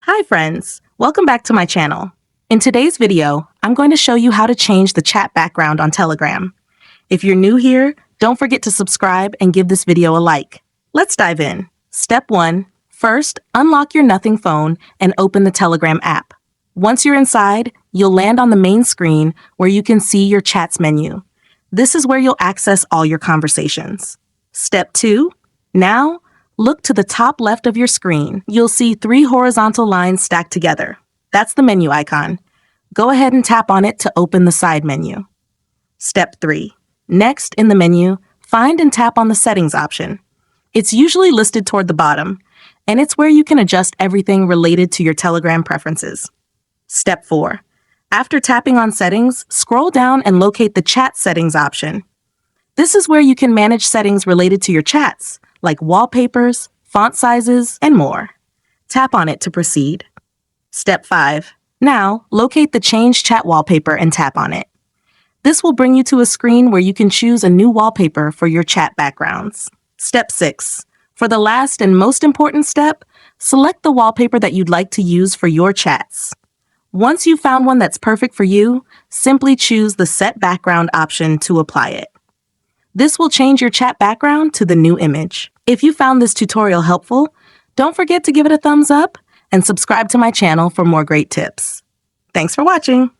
Hi friends, welcome back to my channel. In today's video, I'm going to show you how to change the chat background on Telegram. If you're new here, don't forget to subscribe and give this video a like. Let's dive in. Step 1. First, unlock your Nothing phone and open the Telegram app. Once you're inside, you'll land on the main screen where you can see your chats menu. This is where you'll access all your conversations. Step 2. Now, look to the top left of your screen. You'll see 3 horizontal lines stacked together. That's the menu icon. Go ahead and tap on it to open the side menu. Step 3. Next, in the menu, find and tap on the Settings option. It's usually listed toward the bottom, and it's where you can adjust everything related to your Telegram preferences. Step 4. After tapping on Settings, scroll down and locate the Chat Settings option. This is where you can manage settings related to your chats, like wallpapers, font sizes, and more. Tap on it to proceed. Step 5. Now, locate the Change Chat Wallpaper and tap on it. This will bring you to a screen where you can choose a new wallpaper for your chat backgrounds. Step 6. For the last and most important step, select the wallpaper that you'd like to use for your chats. Once you've found one that's perfect for you, simply choose the Set Background option to apply it. This will change your chat background to the new image. If you found this tutorial helpful, don't forget to give it a thumbs up and subscribe to my channel for more great tips. Thanks for watching.